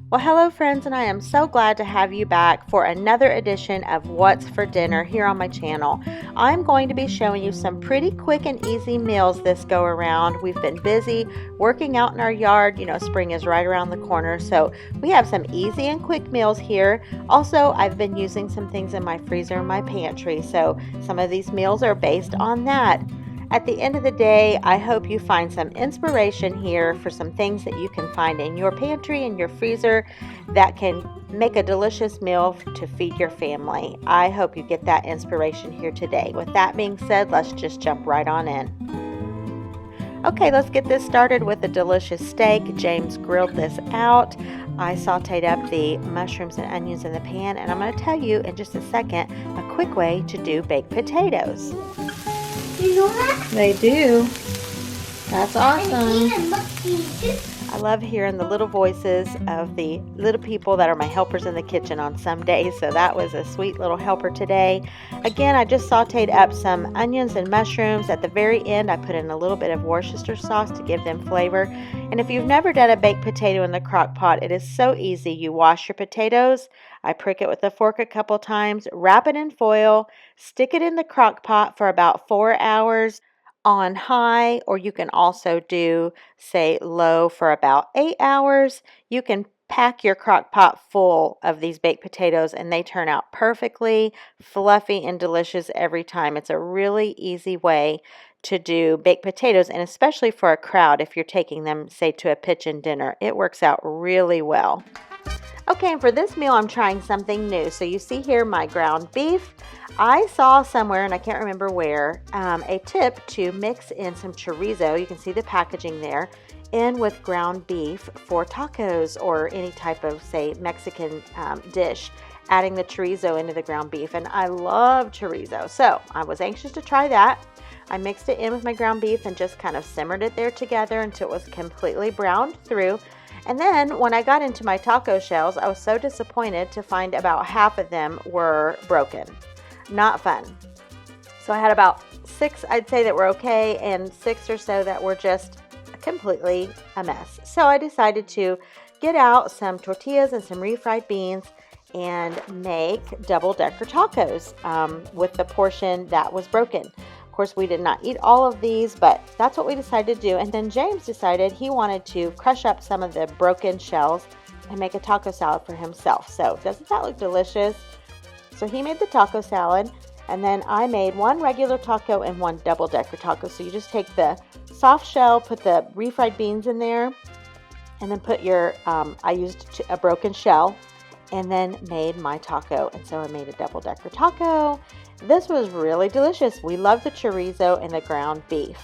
Well, hello friends, and I am so glad to have you back for another edition of What's for Dinner here on my channel. I'm going to be showing you some pretty quick and easy meals this go around. We've been busy working out in our yard. You know, spring is right around the corner, so we have some easy and quick meals here. Also, I've been using some things in my freezer and my pantry, so some of these meals are based on that. At the end of the day, I hope you find some inspiration here for some things that you can find in your pantry and your freezer that can make a delicious meal to feed your family. I hope you get that inspiration here today. With that being said, let's just jump right on in. Okay, let's get this started with a delicious steak. James grilled this out. I sauteed up the mushrooms and onions in the pan, and I'm going to tell you in just a second a quick way to do baked potatoes. You know that? They do. That's awesome. I I love hearing the little voices of the little people that are my helpers in the kitchen on some days. So that was a sweet little helper today. Again, I just sauteed up some onions and mushrooms. At the very end, I put in a little bit of Worcestershire sauce to give them flavor. And if you've never done a baked potato in the crock pot, it is so easy. You wash your potatoes. I prick it with a fork a couple times, wrap it in foil, stick it in the crock pot for about 4 hours on high, or you can also do, say, low for about 8 hours. You can pack your crock pot full of these baked potatoes and they turn out perfectly fluffy and delicious every time. It's a really easy way to do baked potatoes, and especially for a crowd, if you're taking them, say, to a kitchen dinner, it works out really well. Okay, and for this meal, I'm trying something new. So you see here my ground beef. I saw somewhere, and I can't remember where, a tip to mix in some chorizo. You can see the packaging there, in with ground beef for tacos or any type of, say, Mexican dish, adding the chorizo into the ground beef. And I love chorizo, so I was anxious to try that. I mixed it in with my ground beef and just kind of simmered it there together until it was completely browned through. And then when I got into my taco shells, I was so disappointed to find about half of them were broken. Not fun. So I had about 6, I'd say, that were okay, and 6 or so that were just completely a mess. So I decided to get out some tortillas and some refried beans and make double-decker tacos with the portion that was broken. Of course, we did not eat all of these, but that's what we decided to do. And then James decided he wanted to crush up some of the broken shells and make a taco salad for himself. So doesn't that look delicious? So he made the taco salad, and then I made one regular taco and one double-decker taco. So you just take the soft shell, put the refried beans in there, and then put your, I used a broken shell, and then made my taco. And so I made a double-decker taco. This was really delicious. We love the chorizo and the ground beef.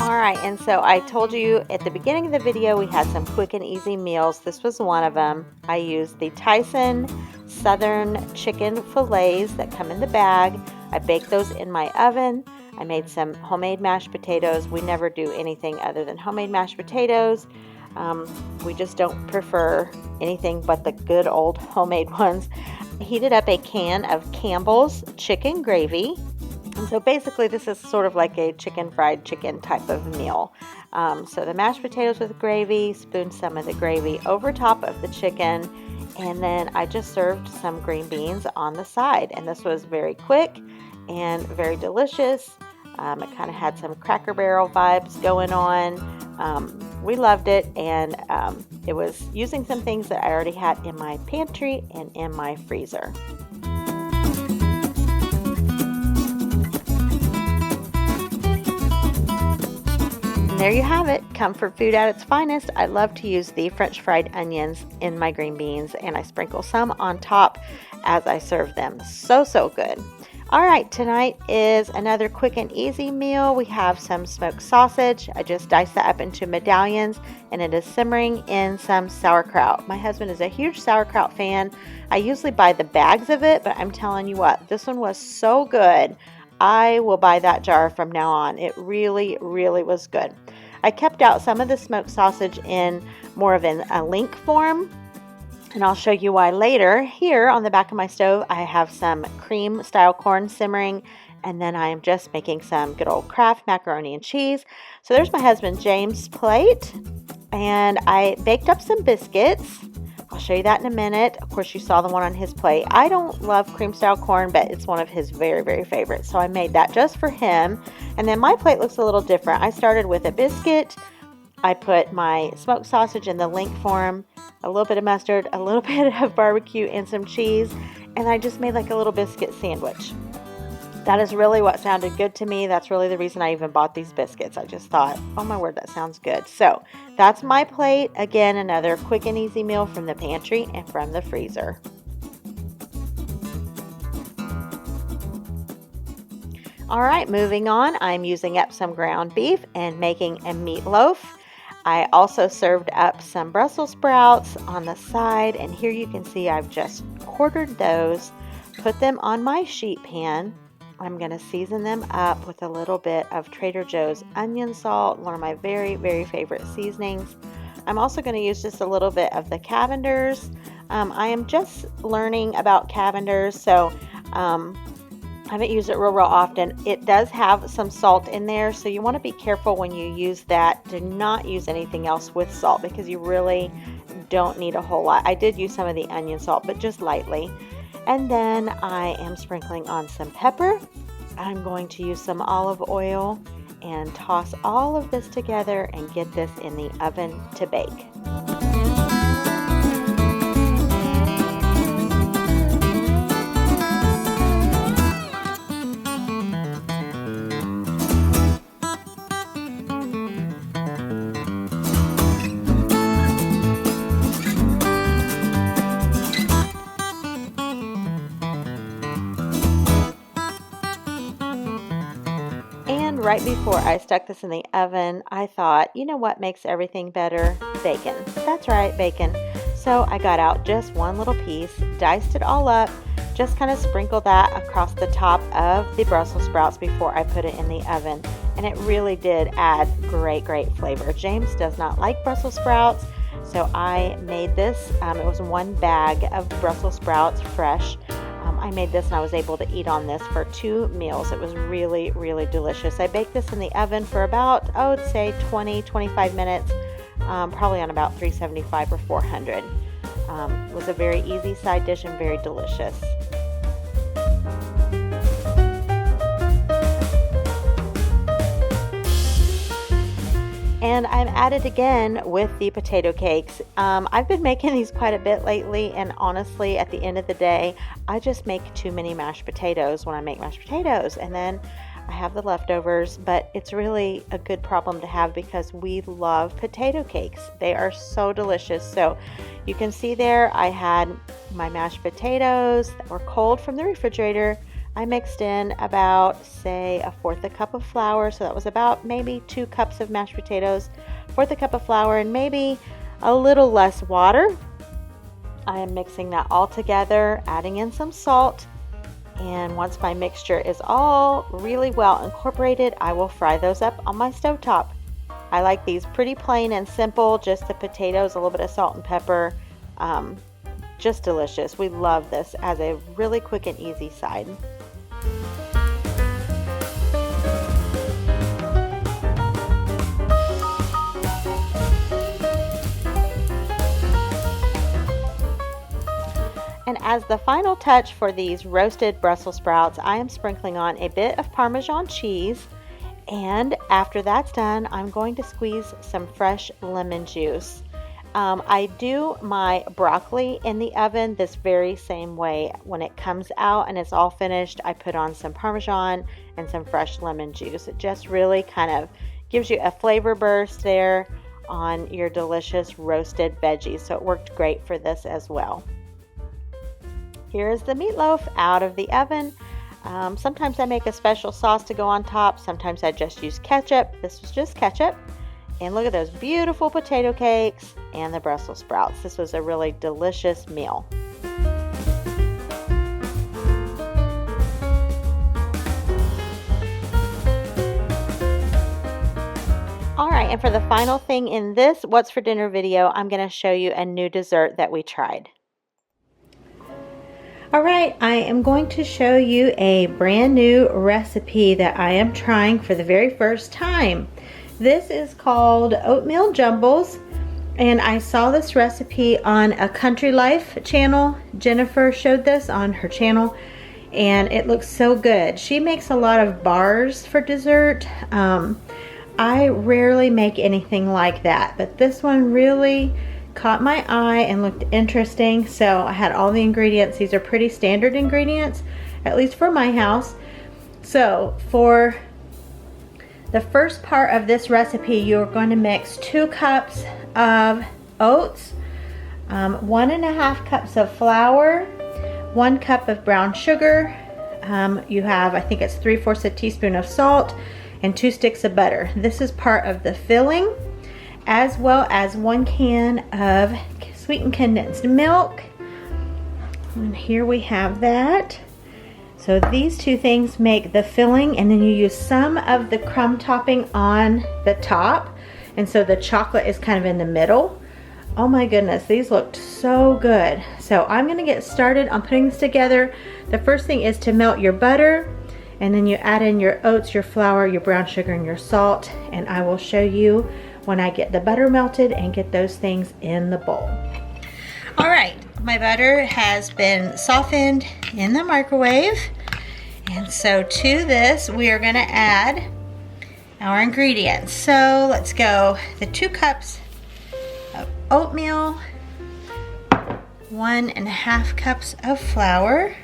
Alright, and so I told you at the beginning of the video we had some quick and easy meals. This was one of them. I used the Tyson Southern chicken fillets that come in the bag. I baked those in my oven. I made some homemade mashed potatoes. We never do anything other than homemade mashed potatoes. We just don't prefer anything but the good old homemade ones. I heated up a can of Campbell's chicken gravy. And so basically this is sort of like a fried chicken type of meal. So the mashed potatoes with gravy, spooned some of the gravy over top of the chicken, and then I just served some green beans on the side. And this was very quick and very delicious. It kind of had some Cracker Barrel vibes going on. We loved it, and it was using some things that I already had in my pantry and in my freezer. And there you have it, comfort food at its finest. I love to use the French fried onions in my green beans, and I sprinkle some on top as I serve them. So good. All right, tonight is another quick and easy meal. We have some smoked sausage. I just diced that up into medallions, and it is simmering in some sauerkraut. My husband is a huge sauerkraut fan. I usually buy the bags of it, but I'm telling you what, this one was so good. I will buy that jar from now on. It really was good. I kept out some of the smoked sausage in more of a link form, and I'll show you why later. Here on the back of my stove, I have some cream style corn simmering, and then I am just making some good old Kraft macaroni and cheese. So there's my husband James' plate, and I baked up some biscuits. I'll show you that in a minute. Of course, you saw the one on his plate. I don't love cream style corn, but it's one of his very, very favorites. So I made that just for him. And then my plate looks a little different. I started with a biscuit. I put my smoked sausage in the link form, a little bit of mustard, a little bit of barbecue, and some cheese. And I just made like a little biscuit sandwich. That is really what sounded good to me. That's really the reason I even bought these biscuits. I just thought, oh my word, that sounds good. So that's my plate. Again, another quick and easy meal from the pantry and from the freezer. All right, moving on. I'm using up some ground beef and making a meatloaf. I also served up some Brussels sprouts on the side, and here you can see I've just quartered those, put them on my sheet pan. I'm going to season them up with a little bit of Trader Joe's onion salt, one of my very, very favorite seasonings. I'm also going to use just a little bit of the Cavenders. I am just learning about Cavenders, so I haven't used it real often. It does have some salt in there, so you want to be careful when you use that. Do not use anything else with salt because you really don't need a whole lot. I did use some of the onion salt, but just lightly. And then I am sprinkling on some pepper. I'm going to use some olive oil and toss all of this together and get this in the oven to bake. Right before I stuck this in the oven, I thought, you know what makes everything better? Bacon. That's right, bacon. So I got out just one little piece, diced it all up, just kind of sprinkled that across the top of the Brussels sprouts before I put it in the oven. And it really did add great, great flavor. James does not like Brussels sprouts, so I made this. It was one bag of Brussels sprouts, fresh. I made this and I was able to eat on this for 2 meals. It was really, really delicious. I baked this in the oven for about, I would say 20-25 minutes, probably on about 375 or 400. It was a very easy side dish and very delicious. And I'm at it again with the potato cakes. I've been making these quite a bit lately, and honestly, at the end of the day, I just make too many mashed potatoes when I make mashed potatoes, and then I have the leftovers, but it's really a good problem to have because we love potato cakes. They are so delicious. So you can see there, I had my mashed potatoes that were cold from the refrigerator. I mixed in about, say, 1/4 cup of flour, so that was about maybe 2 cups of mashed potatoes, 1/4 cup of flour, and maybe a little less water. I am mixing that all together, adding in some salt, and once my mixture is all really well incorporated, I will fry those up on my stovetop. I like these pretty plain and simple, just the potatoes, a little bit of salt and pepper, just delicious. We love this as a really quick and easy side. And as the final touch for these roasted Brussels sprouts, I am sprinkling on a bit of Parmesan cheese. And after that's done, I'm going to squeeze some fresh lemon juice. I do my broccoli in the oven this very same way. When it comes out and it's all finished, I put on some Parmesan and some fresh lemon juice. It just really kind of gives you a flavor burst there on your delicious roasted veggies. So it worked great for this as well. Here is the meatloaf out of the oven. Sometimes I make a special sauce to go on top. Sometimes I just use ketchup. This was just ketchup. And look at those beautiful potato cakes and the Brussels sprouts. This was a really delicious meal. All right, and for the final thing in this What's for Dinner video, I'm going to show you a new dessert that we tried. Alright, I am going to show you a brand new recipe that I am trying for the very first time. This is called Oatmeal Jumbles, and I saw this recipe on a Country Life channel. Jennifer showed this on her channel, and it looks so good. She makes a lot of bars for dessert. I rarely make anything like that, but this one really caught my eye and looked interesting. So I had all the ingredients. These are pretty standard ingredients, at least for my house. So for the first part of this recipe, you're going to mix 2 cups of oats, 1.5 cups of flour, 1 cup of brown sugar. You have, I think it's 3/4 a teaspoon of salt, and 2 sticks of butter. This is part of the filling, as well as 1 can of sweetened condensed milk. And here we have that. So these 2 things make the filling, and then you use some of the crumb topping on the top, and so the chocolate is kind of in the middle. Oh my goodness, these looked so good. So I'm gonna get started on putting this together. The first thing is to melt your butter, and then you add in your oats, your flour, your brown sugar, and your salt, and I will show you when I get the butter melted and get those things in the bowl. All right, my butter has been softened in the microwave, and so to this we are going to add our ingredients. So let's go. The 2 cups of oatmeal, 1.5 cups of flour,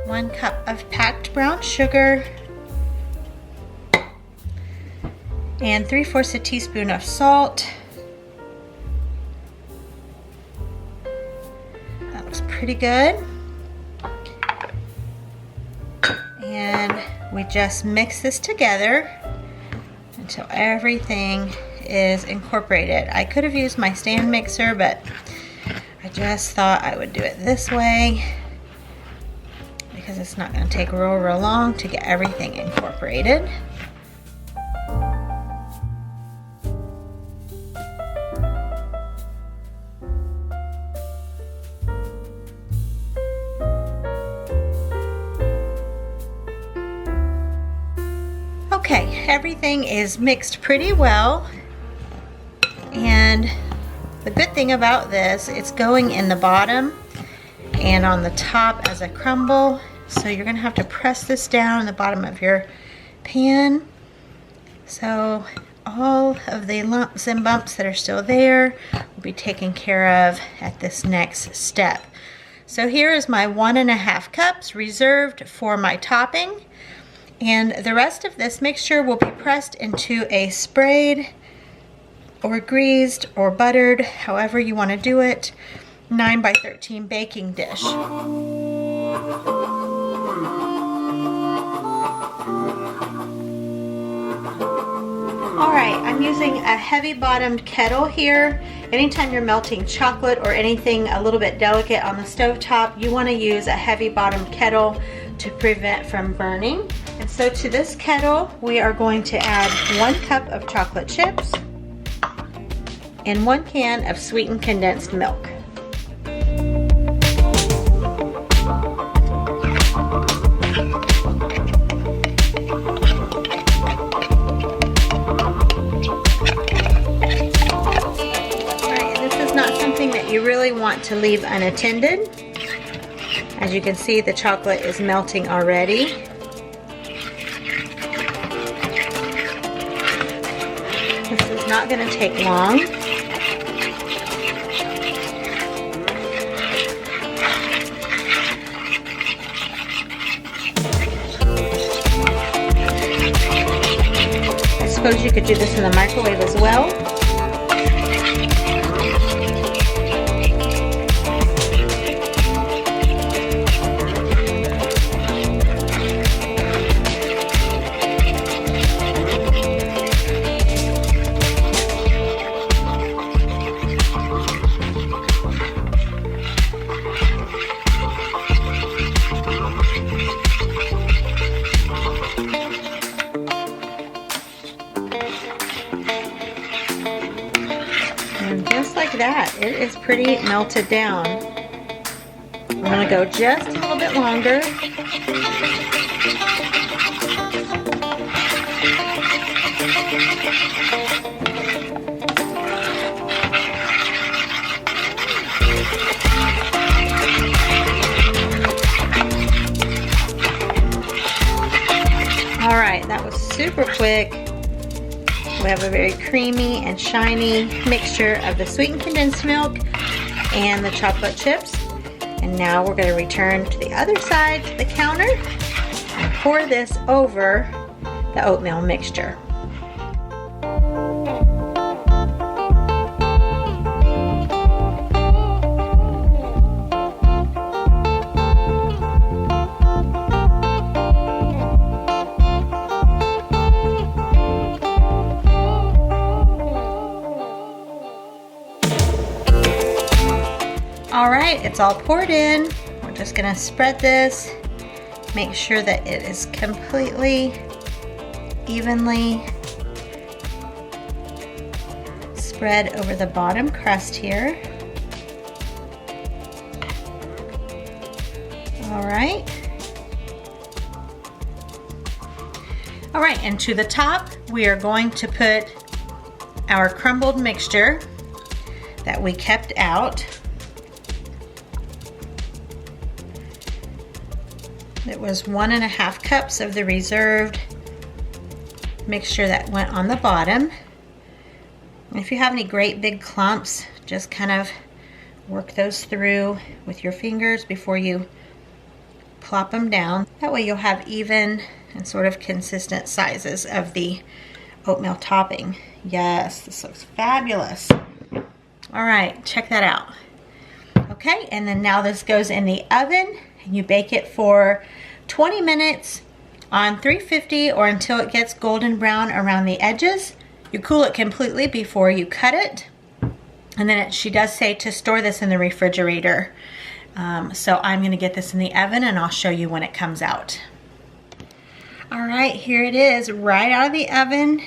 1 cup of packed brown sugar, and 3/4 a teaspoon of salt. That looks pretty good. And we just mix this together until everything is incorporated. I could have used my stand mixer, but I just thought I would do it this way because it's not going to take real long to get everything incorporated. Okay, everything is mixed pretty well, and the good thing about this, it's going in the bottom and on the top as a crumble, so you're gonna have to press this down in the bottom of your pan, so all of the lumps and bumps that are still there will be taken care of at this next step. So here is my 1.5 cups reserved for my topping. And the rest of this mixture will be pressed into a sprayed or greased or buttered, however you want to do it, 9 by 13 baking dish. Alright, I'm using a heavy bottomed kettle here. Anytime you're melting chocolate or anything a little bit delicate on the stovetop, you want to use a heavy bottomed kettle to prevent from burning. And so to this kettle, we are going to add 1 cup of chocolate chips and 1 can of sweetened condensed milk. Alright, this is not something that you really want to leave unattended. As you can see, the chocolate is melting already. This is not going to take long. I suppose you could do this in the microwave as well. like that. It is pretty melted down. I'm gonna go just a little bit longer. All right, that was super quick. We have a very creamy and shiny mixture of the sweetened condensed milk and the chocolate chips. And now we're going to return to the other side to the counter and pour this over the oatmeal mixture. All right, it's all poured in. We're just gonna spread this, make sure that it is completely evenly spread over the bottom crust here. All right. All right, and to the top, we are going to put our crumbled mixture that we kept out. It was 1.5 cups of the reserved mixture that went on the bottom. And if you have any great big clumps, just kind of work those through with your fingers before you plop them down. That way you'll have even and sort of consistent sizes of the oatmeal topping. Yes, this looks fabulous. All right, check that out. Okay, and then now this goes in the oven. You bake it for 20 minutes on 350 or until it gets golden brown around the edges. You cool it completely before you cut it. And then she does say to store this in the refrigerator. So I'm gonna get this in the oven and I'll show you when it comes out. All right, here it is, right out of the oven.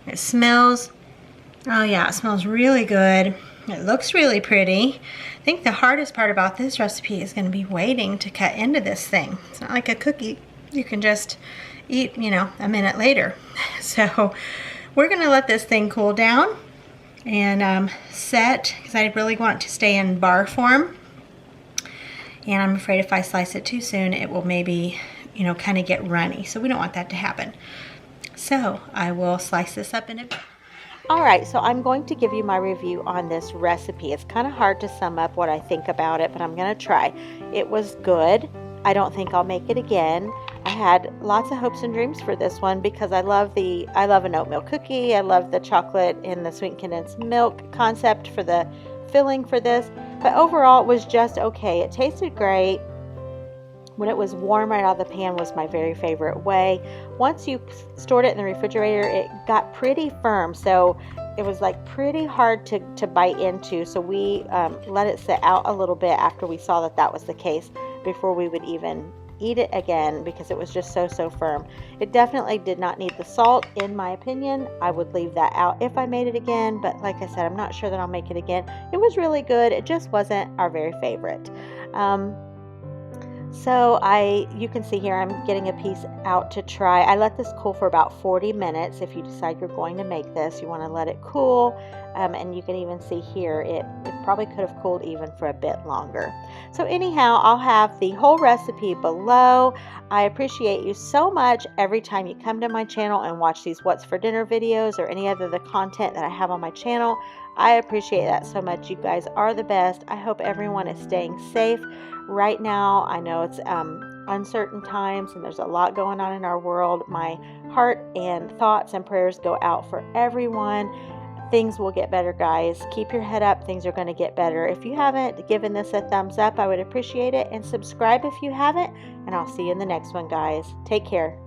It smells, oh yeah, it smells really good. It looks really pretty. I think the hardest part about this recipe is going to be waiting to cut into this thing. It's not like a cookie you can just eat, you know, a minute later. So we're going to let this thing cool down and set, because I really want it to stay in bar form. And I'm afraid if I slice it too soon, it will maybe, you know, kind of get runny. So we don't want that to happen. So I will slice this up in a bit. All right, so I'm going to give you my review on this recipe. It's kind of hard to sum up what I think about it, but I'm going to try. It was good. I don't think I'll make it again. I had lots of hopes and dreams for this one because I love an oatmeal cookie. I love the chocolate and the sweet condensed milk concept for the filling for this. But overall, it was just okay. It tasted great. When it was warm right out of the pan was my very favorite way. Once you stored it in the refrigerator, it got pretty firm. So it was like pretty hard to bite into. So we let it sit out a little bit after we saw that that was the case before we would even eat it again because it was just so firm. It definitely did not need the salt, in my opinion. I would leave that out if I made it again. But like I said, I'm not sure that I'll make it again. It was really good. It just wasn't our very favorite. So you can see here I'm getting a piece out to try. I let this cool for about 40 minutes. If you decide you're going to make this, you want to let it cool. And you can even see here, it probably could have cooled even for a bit longer. So anyhow, I'll have the whole recipe below. I appreciate you so much every time you come to my channel and watch these What's for Dinner videos or any other the content that I have on my channel. I appreciate that so much. You guys are the best. I hope everyone is staying safe right now. I know it's uncertain times and there's a lot going on in our world. My heart and thoughts and prayers go out for everyone. Things will get better, guys. Keep your head up. Things are going to get better. If you haven't given this a thumbs up, I would appreciate it. And subscribe if you haven't. And I'll see you in the next one, guys. Take care.